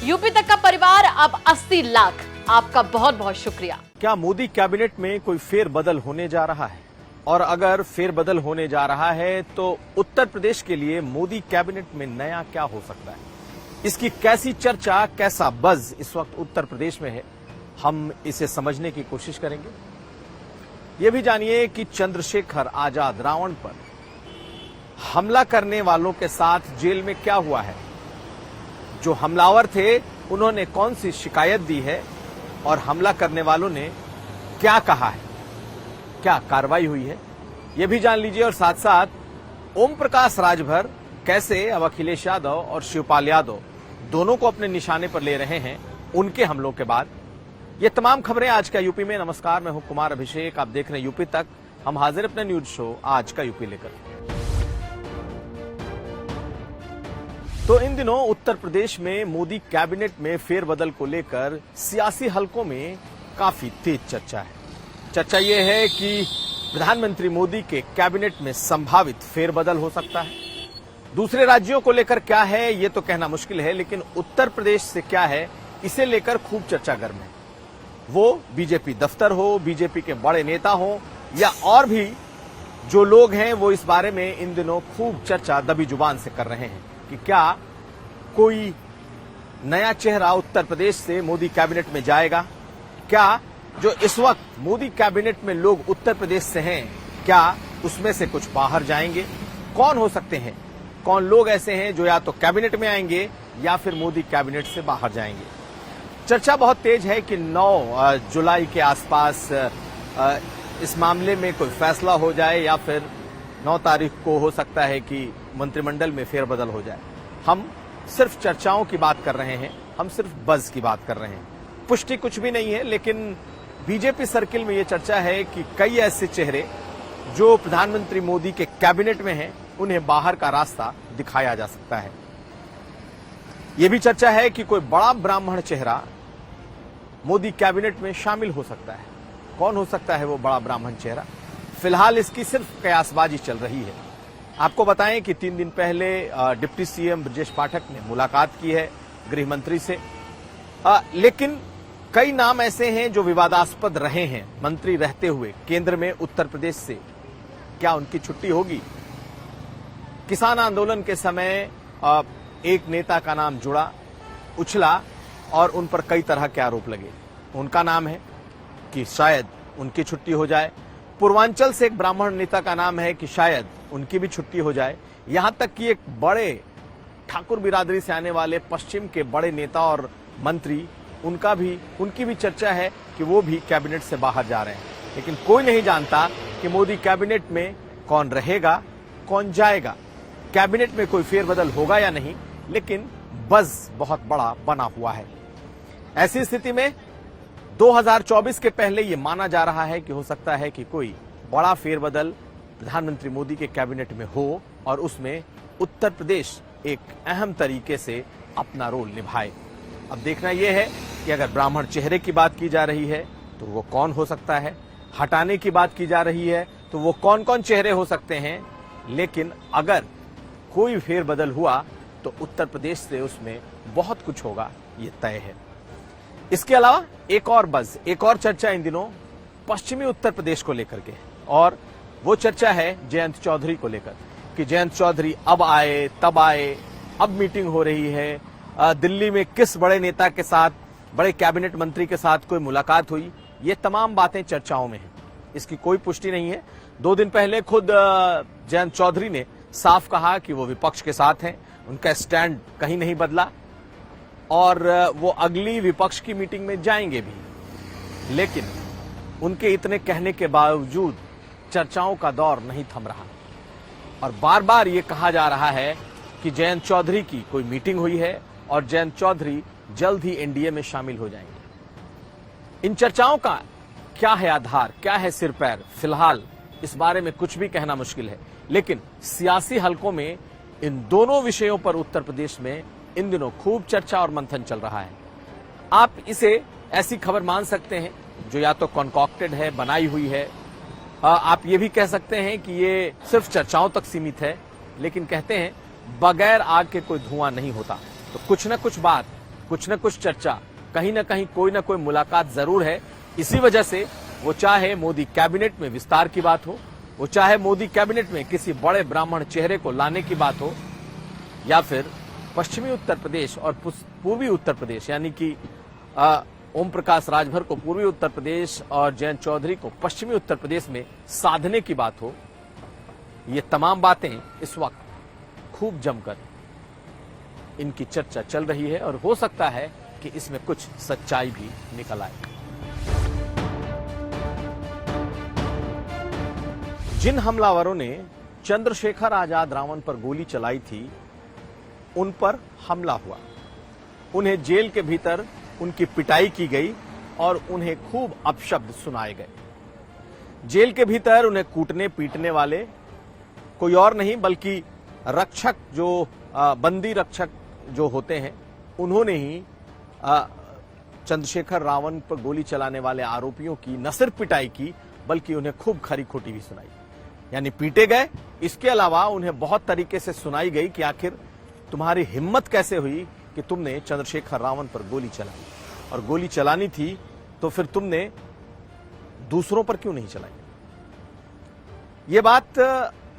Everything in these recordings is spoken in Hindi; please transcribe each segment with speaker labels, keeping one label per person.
Speaker 1: यूपी तक का परिवार अब 80 लाख। आपका बहुत बहुत शुक्रिया।
Speaker 2: क्या मोदी कैबिनेट में कोई फेरबदल होने जा रहा है? और अगर फेरबदल होने जा रहा है तो उत्तर प्रदेश के लिए मोदी कैबिनेट में नया क्या हो सकता है? इसकी कैसी चर्चा, कैसा बज़ इस वक्त उत्तर प्रदेश में है, हम इसे समझने की कोशिश करेंगे। ये भी जानिए कि चंद्रशेखर आजाद रावण पर हमला करने वालों के साथ जेल में क्या हुआ है, जो हमलावर थे उन्होंने कौन सी शिकायत दी है और हमला करने वालों ने क्या कहा है, क्या कार्रवाई हुई है, यह भी जान लीजिए। और साथ साथ ओम प्रकाश राजभर कैसे अब अखिलेश यादव और शिवपाल यादव दोनों को अपने निशाने पर ले रहे हैं उनके हमलों के बाद। ये तमाम खबरें आज का यूपी में। नमस्कार, मैं हूं कुमार अभिषेक, आप देख रहे हैं यूपी तक। हम हाजिर अपने न्यूज शो आज का यूपी लेकर। तो इन दिनों उत्तर प्रदेश में मोदी कैबिनेट में फेरबदल को लेकर सियासी हलकों में काफी तेज चर्चा है। चर्चा यह है कि प्रधानमंत्री मोदी के कैबिनेट में संभावित फेरबदल हो सकता है। दूसरे राज्यों को लेकर क्या है ये तो कहना मुश्किल है, लेकिन उत्तर प्रदेश से क्या है इसे लेकर खूब चर्चा गर्म है। वो बीजेपी दफ्तर हो, बीजेपी के बड़े नेता हो या और भी जो लोग हैं, वो इस बारे में इन दिनों खूब चर्चा दबी जुबान से कर रहे हैं कि क्या कोई नया चेहरा उत्तर प्रदेश से मोदी कैबिनेट में जाएगा। क्या जो इस वक्त मोदी कैबिनेट में लोग उत्तर प्रदेश से हैं, क्या उसमें से कुछ बाहर जाएंगे? कौन हो सकते हैं, कौन लोग ऐसे हैं जो या तो कैबिनेट में आएंगे या फिर मोदी कैबिनेट से बाहर जाएंगे? चर्चा बहुत तेज है कि 9 जुलाई के आसपास इस मामले में कोई फैसला हो जाए या फिर 9 तारीख को हो सकता है कि मंत्रिमंडल में फेरबदल हो जाए। हम सिर्फ चर्चाओं की बात कर रहे हैं, हम सिर्फ बज़ की बात कर रहे हैं। पुष्टि कुछ भी नहीं है, लेकिन बीजेपी सर्किल में यह चर्चा है कि कई ऐसे चेहरे जो प्रधानमंत्री मोदी के कैबिनेट में हैं, उन्हें बाहर का रास्ता दिखाया जा सकता है। यह भी चर्चा है कि कोई बड़ा ब्राह्मण चेहरा मोदी कैबिनेट में शामिल हो सकता है। कौन हो सकता है वो बड़ा ब्राह्मण चेहरा? फिलहाल इसकी सिर्फ कयासबाजी चल रही है। आपको बताएं कि 3 दिन पहले डिप्टी सीएम ब्रजेश पाठक ने मुलाकात की है गृह मंत्री से, लेकिन कई नाम ऐसे हैं जो विवादास्पद रहे हैं मंत्री रहते हुए केंद्र में उत्तर प्रदेश से। क्या उनकी छुट्टी होगी? किसान आंदोलन के समय एक नेता का नाम जुड़ा, उछला और उन पर कई तरह के आरोप लगे। उनका नाम है कि शायद उनकी छुट्टी हो जाए। पूर्वांचल से एक ब्राह्मण नेता का नाम है कि शायद उनकी भी छुट्टी हो जाए। यहां तक कि एक बड़े ठाकुर बिरादरी से आने वाले पश्चिम के बड़े नेता और मंत्री, उनकी भी चर्चा है कि वो भी कैबिनेट से बाहर जा रहे हैं। लेकिन कोई नहीं जानता कि मोदी कैबिनेट में कौन रहेगा, कौन जाएगा। कैबिनेट में कोई फेरबदल होगा या नहीं, लेकिन बज़ बहुत बड़ा बना हुआ है। ऐसी स्थिति में 2024 के पहले यह माना जा रहा है कि हो सकता है कि कोई बड़ा फेरबदल प्रधानमंत्री मोदी के कैबिनेट में हो और उसमें उत्तर प्रदेश एक अहम तरीके से अपना रोल निभाए। अब देखना यह है कि अगर ब्राह्मण चेहरे की बात की जा रही है तो वो कौन हो सकता है, हटाने की बात की जा रही है तो वो कौन कौन चेहरे हो सकते हैं। लेकिन अगर कोई फेरबदल हुआ तो उत्तर प्रदेश से उसमें बहुत कुछ होगा, ये तय है। इसके अलावा एक और बज़, एक और चर्चा इन दिनों पश्चिमी उत्तर प्रदेश को लेकर के, और वो चर्चा है जयंत चौधरी को लेकर कि जयंत चौधरी अब आए, तब आए, अब मीटिंग हो रही है, दिल्ली में किस बड़े नेता के साथ, बड़े कैबिनेट मंत्री के साथ कोई मुलाकात हुई। ये तमाम बातें चर्चाओं में हैं, इसकी कोई पुष्टि नहीं है। 2 दिन पहले खुद जयंत चौधरी ने साफ कहा कि वो विपक्ष के साथ हैं, उनका स्टैंड कहीं नहीं बदला और वो अगली विपक्ष की मीटिंग में जाएंगे भी। लेकिन उनके इतने कहने के बावजूद चर्चाओं का दौर नहीं थम रहा और बार बार ये कहा जा रहा है कि जयंत चौधरी की कोई मीटिंग हुई है और जयंत चौधरी जल्द ही एनडीए में शामिल हो जाएंगे। इन चर्चाओं का क्या है आधार, क्या है सिर पैर, फिलहाल इस बारे में कुछ भी कहना मुश्किल है। लेकिन सियासी हलकों में इन दोनों विषयों पर उत्तर प्रदेश में इन दिनों खूब चर्चा और मंथन चल रहा है। आप इसे ऐसी खबर मान सकते हैं जो या तो कॉन्कॉक्टेड है, बनाई हुई है। आप ये भी कह सकते हैं कि ये सिर्फ चर्चाओं तक सीमित है, लेकिन कहते हैं बगैर आग के कोई धुआं नहीं होता। तो कुछ न कुछ बात कुछ न कुछ चर्चा, कहीं ना कहीं कोई ना कोई मुलाकात जरूर है। इसी वजह से वो चाहे मोदी कैबिनेट में विस्तार की बात हो, वो चाहे मोदी कैबिनेट में किसी बड़े ब्राह्मण चेहरे को लाने की बात हो, या फिर पश्चिमी उत्तर प्रदेश और पूर्वी उत्तर प्रदेश यानी कि ओम प्रकाश राजभर को पूर्वी उत्तर प्रदेश और जयंत चौधरी को पश्चिमी उत्तर प्रदेश में साधने की बात हो, ये तमाम बातें इस वक्त खूब जमकर इनकी चर्चा चल रही है और हो सकता है कि इसमें कुछ सच्चाई भी निकल आए। जिन हमलावरों ने चंद्रशेखर आजाद रावण पर गोली चलाई थी, उन पर हमला हुआ, उन्हें जेल के भीतर उनकी पिटाई की गई और उन्हें खूब अपशब्द सुनाए गए। जेल के भीतर उन्हें कूटने पीटने वाले कोई और नहीं बल्कि रक्षक, जो बंदी रक्षक जो होते हैं, उन्होंने ही चंद्रशेखर रावण पर गोली चलाने वाले आरोपियों की न सिर्फ पिटाई की बल्कि उन्हें खूब खरी खोटी भी सुनाई, यानी पीटे गए। इसके अलावा उन्हें बहुत तरीके से सुनाई गई कि आखिर तुम्हारी हिम्मत कैसे हुई कि तुमने चंद्रशेखर रावण पर गोली चलाई, और गोली चलानी थी तो फिर तुमने दूसरों पर क्यों नहीं चलाई। ये बात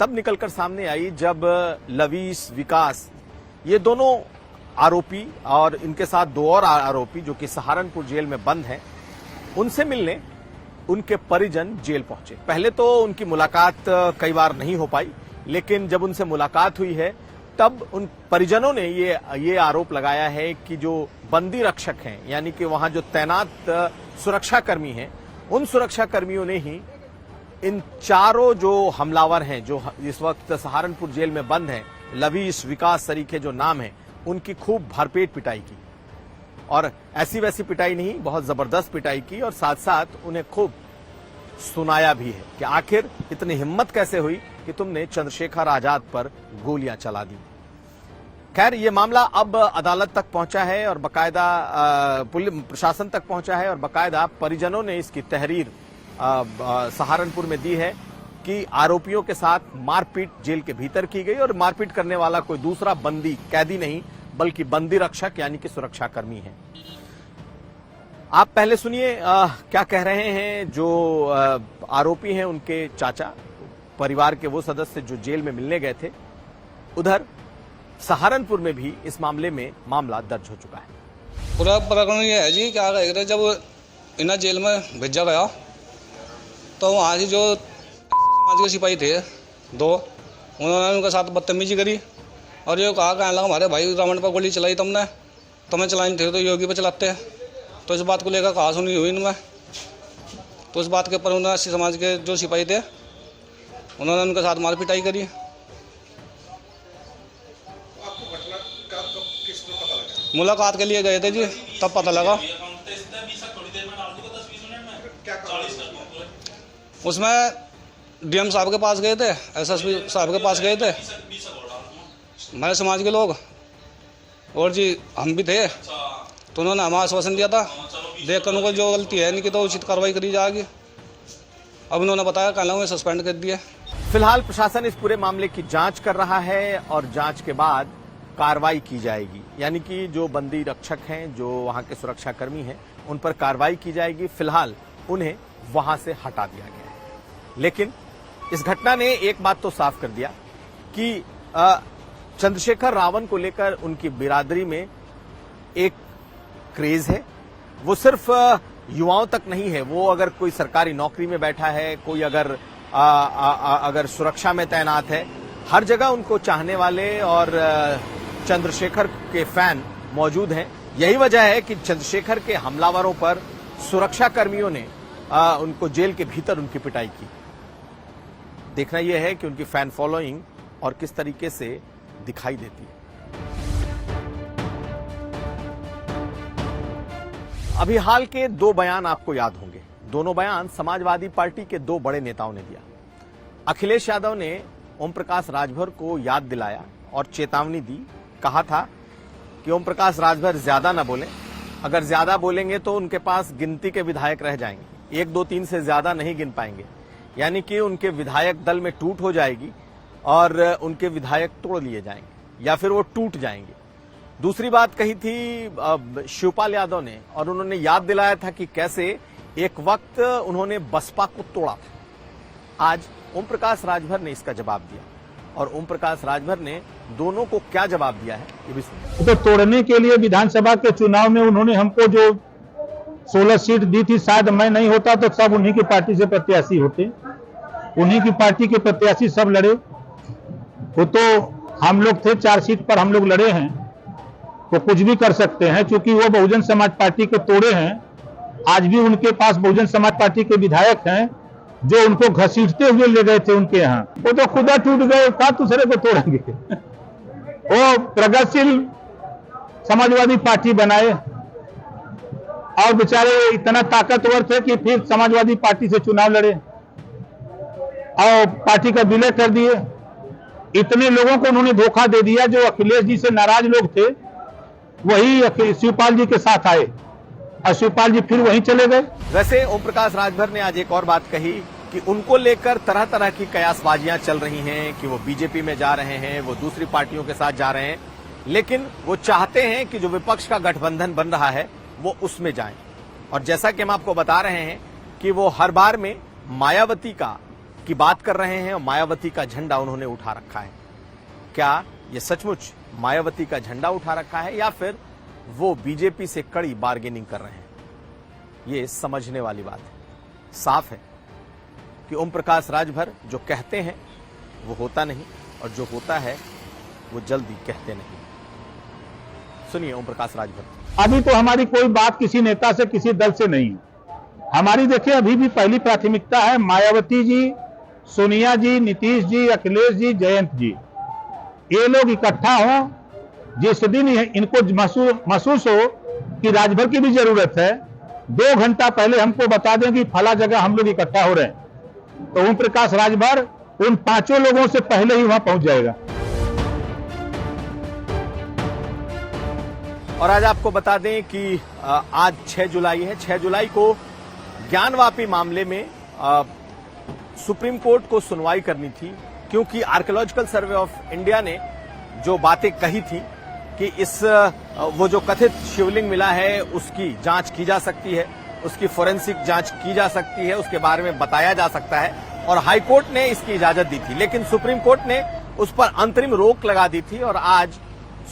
Speaker 2: तब निकलकर सामने आई जब लवीस, विकास, ये दोनों आरोपी और इनके साथ दो और आरोपी जो कि सहारनपुर जेल में बंद हैं, उनसे मिलने उनके परिजन जेल पहुंचे। पहले तो उनकी मुलाकात कई बार नहीं हो पाई, लेकिन जब उनसे मुलाकात हुई है तब उन परिजनों ने ये आरोप लगाया है कि जो बंदी रक्षक हैं, यानी कि वहां जो तैनात सुरक्षाकर्मी हैं, उन सुरक्षाकर्मियों ने ही इन चारों जो हमलावर हैं जो इस वक्त सहारनपुर जेल में बंद हैं, लवीस, विकास सरीखे जो नाम है, उनकी खूब भरपेट पिटाई की, और ऐसी वैसी पिटाई नहीं, बहुत जबरदस्त पिटाई की, और साथ साथ उन्हें खूब सुनाया भी है कि आखिर इतनी हिम्मत कैसे हुई कि तुमने चंद्रशेखर आजाद पर गोलियां चला दी। खैर, ये मामला अब अदालत तक पहुंचा है और बकायदा पुलिस प्रशासन तक पहुंचा है और बकायदा परिजनों ने इसकी तहरीर सहारनपुर में दी है कि आरोपियों के साथ मारपीट जेल के भीतर की गई, और मारपीट करने वाला कोई दूसरा बंदी, कैदी नहीं बल्कि बंदी रक्षक यानी कि सुरक्षाकर्मी है। आप पहले सुनिए क्या कह रहे हैं जो आरोपी हैं, उनके चाचा, परिवार के वो सदस्य जो जेल में मिलने गए थे। उधर सहारनपुर में भी इस मामले में मामला दर्ज हो चुका है।
Speaker 3: पूरा प्रकरण ये है जी, क्या कह रहे, जब इन्हें जेल में भेजा गया तो वहाँ की जो समाज के सिपाही थे दो, उन्होंने उनके साथ बदतमीजी करी और ये कहा कहने लगा हमारे भाई रावण पर गोली चलाई तुमने, तुम्हें चलानी थी तो योगी पर चलाते हैं। तो इस बात को लेकर कहा सुनी हुई इनमें, तो इस बात के ऊपर उन्होंने समाज के जो सिपाही थे उन्होंने उनके साथ मार पिटाई करी।
Speaker 4: आपको घटना का किस तरह पता लगा?
Speaker 3: मुलाकात के लिए गए थे जी, तब पता लगा।
Speaker 4: क्या
Speaker 3: उसमें डीएम साहब के पास गए थे, एसएसपी साहब के पास गए थे, हमारे समाज के लोग, और जी हम भी थे, तो उन्होंने हमें आश्वासन दिया था देख कर उनको जो गलती है इनकी तो उचित कार्रवाई करी जाएगी। अब उन्होंने बताया कल उन्हें सस्पेंड कर दिया।
Speaker 2: फिलहाल प्रशासन इस पूरे मामले की जांच कर रहा है और जांच के बाद कार्रवाई की जाएगी, यानी कि जो बंदी रक्षक हैं, जो वहां के सुरक्षाकर्मी हैं, उन पर कार्रवाई की जाएगी। फिलहाल उन्हें वहां से हटा दिया गया है। लेकिन इस घटना ने एक बात तो साफ कर दिया कि चंद्रशेखर रावण को लेकर उनकी बिरादरी में एक क्रेज है। वो सिर्फ युवाओं तक नहीं है, वो अगर कोई सरकारी नौकरी में बैठा है, कोई अगर सुरक्षा में तैनात है, हर जगह उनको चाहने वाले और चंद्रशेखर के फैन मौजूद हैं। यही वजह है कि चंद्रशेखर के हमलावरों पर सुरक्षा कर्मियों ने उनको जेल के भीतर उनकी पिटाई की। देखना यह है कि उनकी फैन फॉलोइंग और किस तरीके से दिखाई देती है। अभी हाल के दो बयान आपको याद होंगे। दोनों बयान समाजवादी पार्टी के दो बड़े नेताओं ने दिया। अखिलेश यादव ने ओम प्रकाश राजभर को याद दिलाया और चेतावनी दी। कहा था कि ओम प्रकाश राजभर ज्यादा ना बोलें, अगर ज्यादा बोलेंगे तो उनके पास गिनती के विधायक रह जाएंगे, 1, 2, 3 से ज्यादा नहीं गिन पाएंगे, यानी कि उनके विधायक दल में टूट हो जाएगी और उनके विधायक तोड़ लिए जाएंगे या फिर वो टूट जाएंगे। दूसरी बात कही थी शिवपाल यादव ने, और उन्होंने याद दिलाया था कि कैसे एक वक्त उन्होंने बसपा को तोड़ा था। आज ओम प्रकाश राजभर ने इसका जवाब दिया, और ओम प्रकाश राजभर ने दोनों को क्या जवाब दिया है ये भी सुनिए।
Speaker 5: तो तोड़ने के लिए विधानसभा के चुनाव में उन्होंने हमको जो 16 सीट दी थी, शायद मैं नहीं होता तो सब उन्हीं की पार्टी से प्रत्याशी होते, उन्हीं की पार्टी के प्रत्याशी सब लड़े। वो तो हम लोग थे 4 सीट पर हम लोग लड़े हैं, तो कुछ भी कर सकते हैं, क्योंकि वो बहुजन समाज पार्टी को तोड़े हैं। आज भी उनके पास बहुजन समाज पार्टी के विधायक हैं जो उनको घसीटते हुए ले गए थे उनके यहाँ, वो तो खुदा टूट गए, का दूसरे को तोड़ेंगे। वो प्रगतिशील समाजवादी पार्टी बनाए और बेचारे इतना ताकतवर थे कि फिर समाजवादी पार्टी से चुनाव लड़े और पार्टी का विलय कर दिए। इतने लोगों को उन्होंने धोखा दे दिया। जो अखिलेश जी से नाराज लोग थे वही शिवपाल जी के साथ आए और शिवपाल जी फिर वहीं चले गए।
Speaker 2: वैसे ओम प्रकाश राजभर ने आज एक और बात कही कि उनको लेकर तरह तरह की कयासबाजियां चल रही हैं कि वो बीजेपी में जा रहे हैं, वो दूसरी पार्टियों के साथ जा रहे हैं, लेकिन वो चाहते हैं कि जो विपक्ष का गठबंधन बन रहा है वो उसमें जाएं। और जैसा कि हम आपको बता रहे हैं कि वो हर बार में मायावती की बात कर रहे हैं और मायावती का झंडा उन्होंने उठा रखा है। क्या ये सचमुच मायावती का झंडा उठा रखा है या फिर वो बीजेपी से कड़ी बार्गेनिंग कर रहे हैं? ये समझने वाली बात है। साफ है कि ओम प्रकाश राजभर जो कहते हैं वो होता नहीं, और जो होता है वो जल्दी कहते नहीं। सुनिए ओम प्रकाश राजभर।
Speaker 5: अभी तो हमारी कोई बात किसी नेता से, किसी दल से नहीं है। हमारी देखिए अभी भी पहली प्राथमिकता है मायावती जी, सोनिया जी, नीतीश जी, अखिलेश जी, जयंत जी, ये लोग इकट्ठा हों। जिस दिन इनको महसूस हो कि राजभर की भी जरूरत है, 2 घंटा पहले हमको बता दें कि फला जगह हम लोग इकट्ठा हो रहे हैं, तो ओम प्रकाश राजभर उन 5 लोगों से पहले ही वहां पहुंच जाएगा।
Speaker 2: और आज आपको बता दें कि आज 6 जुलाई है। 6 जुलाई को ज्ञानवापी मामले में सुप्रीम कोर्ट को सुनवाई करनी थी, क्योंकि आर्कियोलॉजिकल सर्वे ऑफ इंडिया ने जो बातें कही थी कि वो जो कथित शिवलिंग मिला है उसकी जांच की जा सकती है, उसकी फोरेंसिक जांच की जा सकती है, उसके बारे में बताया जा सकता है, और हाईकोर्ट ने इसकी इजाजत दी थी। लेकिन सुप्रीम कोर्ट ने उस पर अंतरिम रोक लगा दी थी और आज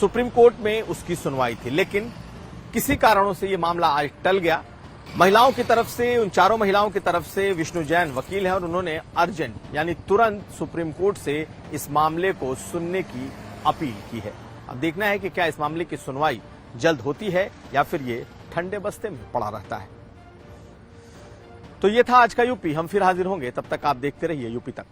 Speaker 2: सुप्रीम कोर्ट में उसकी सुनवाई थी। लेकिन किसी कारणों से ये मामला आज टल गया। महिलाओं की तरफ से, उन 4 महिलाओं की तरफ से विष्णु जैन वकील हैं और उन्होंने अर्जेंट यानी तुरंत सुप्रीम कोर्ट से इस मामले को सुनने की अपील की है। अब देखना है कि क्या इस मामले की सुनवाई जल्द होती है या फिर ये ठंडे बस्ते में पड़ा रहता है। तो ये था आज का यूपी। हम फिर हाजिर होंगे, तब तक आप देखते रहिए यूपी तक।